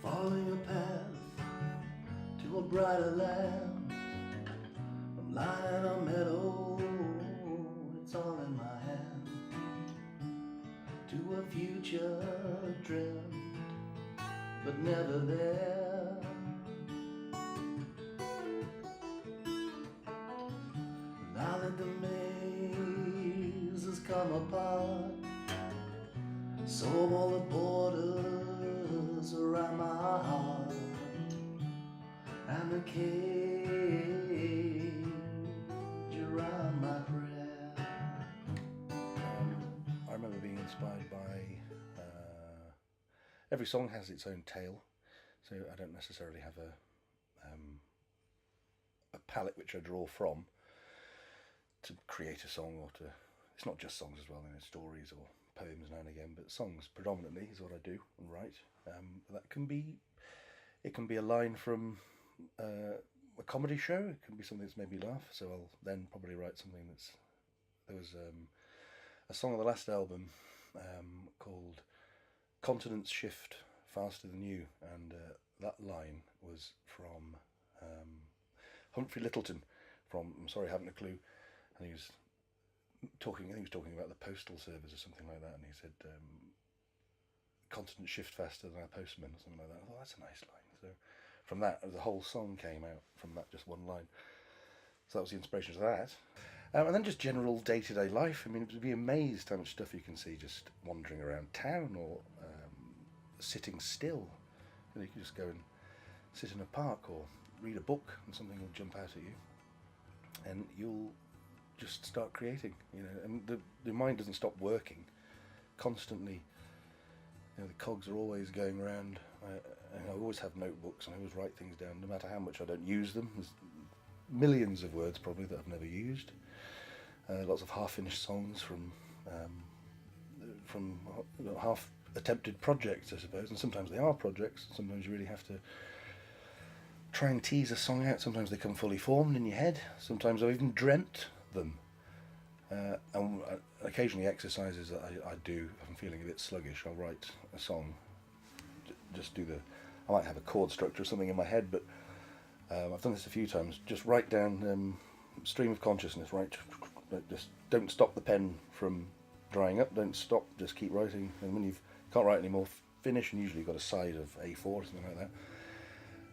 following a path to a brighter land. I'm lying in a meadow, it's all in my hand. To a future dreamt, but never there. Now that the maze has come apart, so all the borders around my heart, and the cage around my prayer. I remember being inspired by every song has its own tale, so I don't necessarily have a palette which I draw from to create a song, or to, it's not just songs as well, you know, stories or poems now and again, but songs predominantly is what I do and write. That can be, it can be a line from a comedy show, it can be something that's made me laugh, so I'll then probably write something that's, there was a song on the last album called Continents Shift Faster Than You, and that line was from Humphrey Littleton from I'm Sorry, Haven't a Clue, and he was talking, I think he was talking about the postal service or something like that, and he said continents shift faster than our postmen or something like that. I thought, that's a nice line. So from that, the whole song came out from that just one line. So that was the inspiration to that. And then just general day-to-day life. I mean, you'd be amazed how much stuff you can see just wandering around town, or sitting still. You know, you can just go and sit in a park or read a book and something will jump out at you, and you'll just start creating, you know, and the mind doesn't stop working constantly. You know, the cogs are always going around. I always have notebooks and I always write things down, no matter how much I don't use them. There's millions of words probably that I've never used. Lots of half-finished songs from half-attempted projects, I suppose, and sometimes they are projects. Sometimes you really have to try and tease a song out. Sometimes they come fully formed in your head. Sometimes I've even dreamt them. And occasionally exercises that I do, if I'm feeling a bit sluggish, I'll write a song, just do I might have a chord structure or something in my head, but I've done this a few times, just write down stream of consciousness, just don't stop the pen from drying up, don't stop, just keep writing, and when you can't write anymore, finish, and usually you've got a side of A4 or something like that.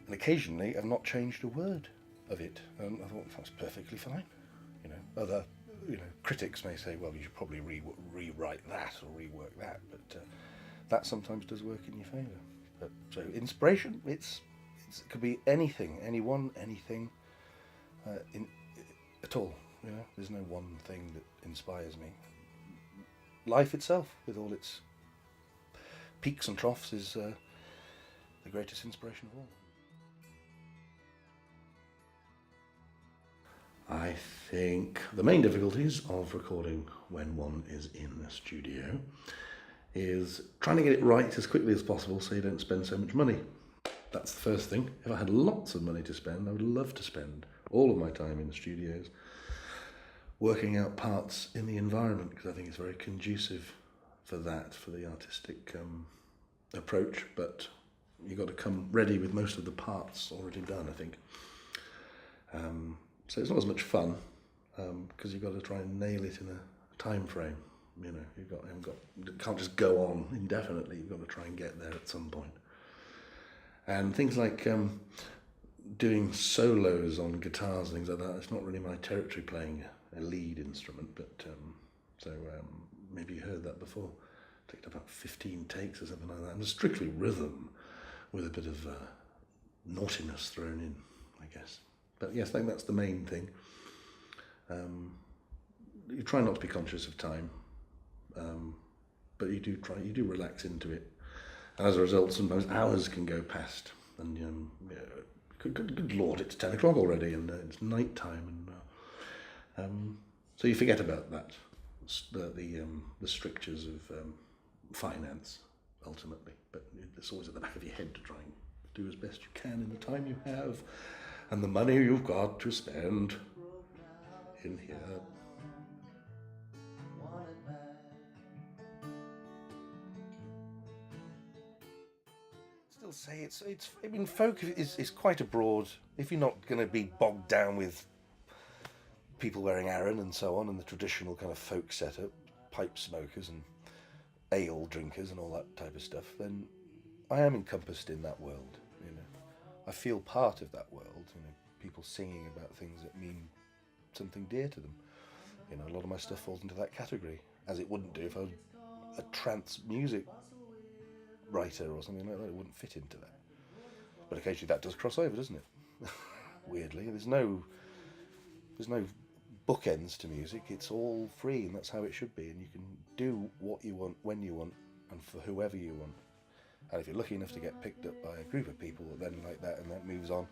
And occasionally I've not changed a word of it, and I thought that's perfectly fine. You know, other critics may say, well, you should probably rewrite that or rework that, but that sometimes does work in your favour. But so inspiration, it could be anything, anyone, anything, at all. You know, there's no one thing that inspires me. Life itself, with all its peaks and troughs, is the greatest inspiration of all. I think the main difficulties of recording when one is in the studio is trying to get it right as quickly as possible so you don't spend so much money. That's the first thing. If I had lots of money to spend, I would love to spend all of my time in the studios working out parts in the environment, because I think it's very conducive for that, for the artistic approach, but you've got to come ready with most of the parts already done, I think. So it's not as much fun, because you've got to try and nail it in a time frame. You know, you can't just go on indefinitely. You've got to try and get there at some point. And things like doing solos on guitars and things like that, it's not really my territory, playing a lead instrument, but maybe you heard that before. It took about 15 takes or something like that, and strictly rhythm with a bit of naughtiness thrown in, I guess. But yes, I think that's the main thing. You try not to be conscious of time, but you do relax into it. And as a result, sometimes hours can go past, and good Lord, it's 10 o'clock already, and it's night time, and so you forget about that, the strictures of finance, ultimately. But it's always at the back of your head to try and do as best you can in the time you have, and the money you've got to spend in here. Still say it's. I mean, folk is quite a broad. If you're not going to be bogged down with people wearing Aran and so on, and the traditional kind of folk setup, pipe smokers and ale drinkers and all that type of stuff, then I am encompassed in that world. You know, I feel part of that world. You know, people singing about things that mean something dear to them. You know, a lot of my stuff falls into that category, as it wouldn't do if I was a trance music writer or something like that. It wouldn't fit into that. But occasionally that does cross over, doesn't it? Weirdly, there's no bookends to music. It's all free, and that's how it should be. And you can do what you want, when you want, and for whoever you want. And if you're lucky enough to get picked up by a group of people then like that, and that moves on,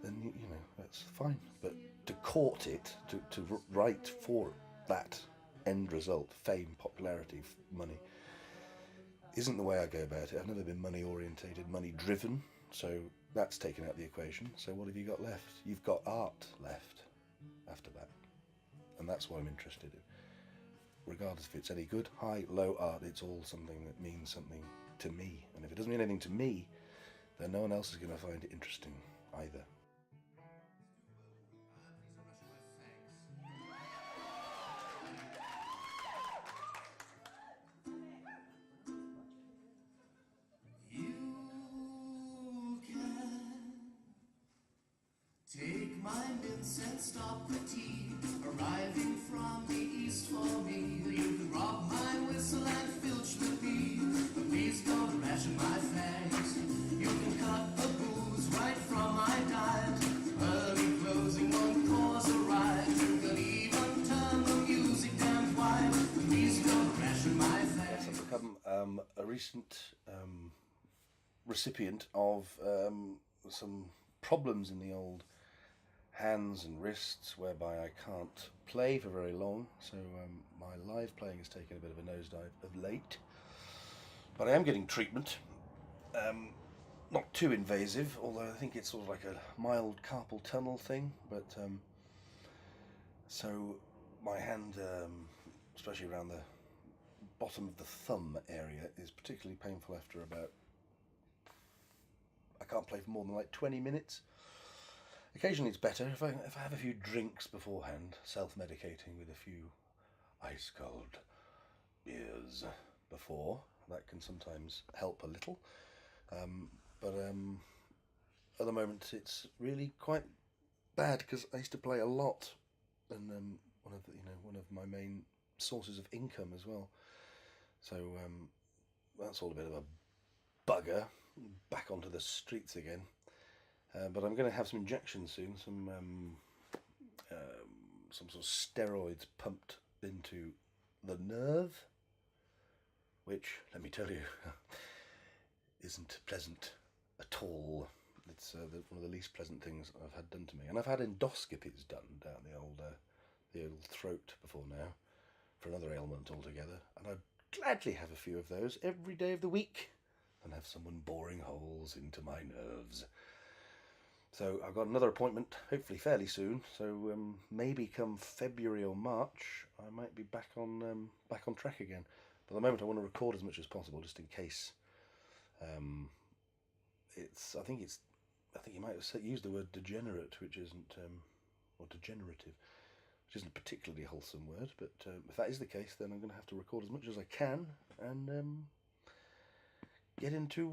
then you know that's fine. But to court it, to write for that end result, fame, popularity, money, isn't the way I go about it. I've never been money orientated, money driven, so that's taken out of the equation. So what have you got left? You've got art left after that, and that's what I'm interested in. Regardless if it's any good, high, low art, it's all something that means something to me. And if it doesn't mean anything to me, then no one else is going to find it interesting either. Take my mints and stop the tea, arriving from the east for me. You can rob my whistle and filch the pea, but please don't ration my fangs. You can cut the booze right from my diet. Early closing won't cause a riot. You can even turn the music damn quiet, but please don't ration my fangs. Yes, I've become a recent recipient of some problems in the old hands and wrists, whereby I can't play for very long, so my live playing has taken a bit of a nosedive of late, but I am getting treatment, not too invasive, although I think it's sort of like a mild carpal tunnel thing, but so my hand, especially around the bottom of the thumb area, is particularly painful after about, I can't play for more than like 20 minutes. Occasionally it's better if I have a few drinks beforehand, self-medicating with a few ice cold beers before. That can sometimes help a little. But at the moment it's really quite bad because I used to play a lot, and one of my main sources of income as well. So that's all a bit of a bugger. Back onto the streets again. But I'm going to have some injections soon, some sort of steroids pumped into the nerve, which, let me tell you, isn't pleasant at all. It's one of the least pleasant things I've had done to me. And I've had endoscopies done down the old throat before now, for another ailment altogether. And I'd gladly have a few of those every day of the week, and have someone boring holes into my nerves. So I've got another appointment, hopefully fairly soon. So maybe come February or March, I might be back on track again. But at the moment, I want to record as much as possible, just in case. I think you might have used the word degenerate, which isn't, or degenerative, which isn't a particularly wholesome word. But if that is the case, then I'm going to have to record as much as I can and get into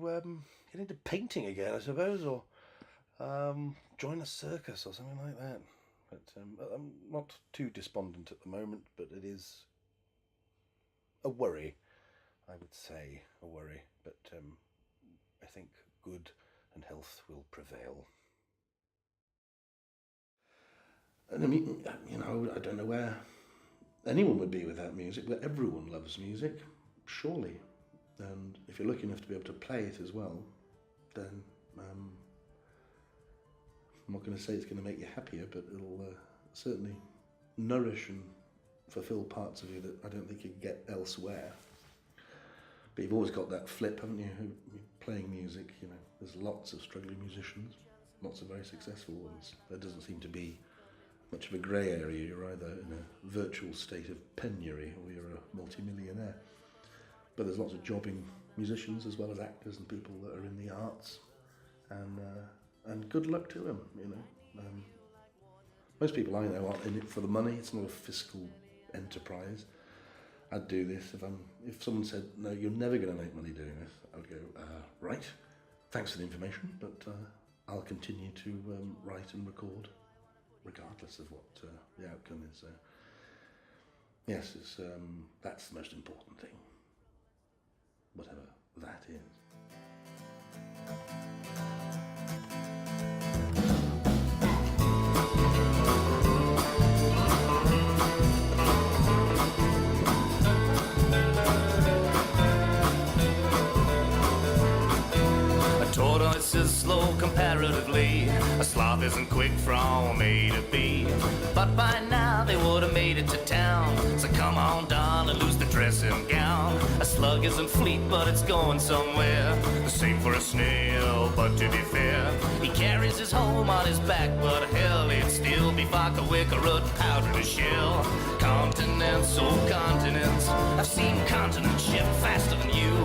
painting again, I suppose, or join a circus or something like that. But I'm not too despondent at the moment, but it is a worry, I would say, a worry. But I think good and health will prevail. And I mean, I don't know where anyone would be without music, but everyone loves music, surely. And if you're lucky enough to be able to play it as well, then I'm not going to say it's going to make you happier, but it'll certainly nourish and fulfill parts of you that I don't think you can get elsewhere. But you've always got that flip, haven't you? Playing music, there's lots of struggling musicians, lots of very successful ones. There doesn't seem to be much of a grey area. You're either in a virtual state of penury or you're a multi-millionaire. But there's lots of jobbing musicians as well as actors and people that are in the arts, and good luck to them. You know, most people I know aren't in it for the money. It's not a fiscal enterprise. I'd do this if someone said, no, you're never going to make money doing this. I would go, right, thanks for the information, but I'll continue to write and record regardless of what the outcome is. So yes, that's the most important thing, whatever that is. Tortoise is slow comparatively. A sloth isn't quick from A to B. But by now they would have made it to town. So come on, darling, lose the dressing gown. A slug isn't fleet, but it's going somewhere. The same for a snail, but to be fair, he carries his home on his back. But hell, it'd still be vodka, wicker, root, powder to shell. Continents, oh continents, I've seen continents shift faster than you.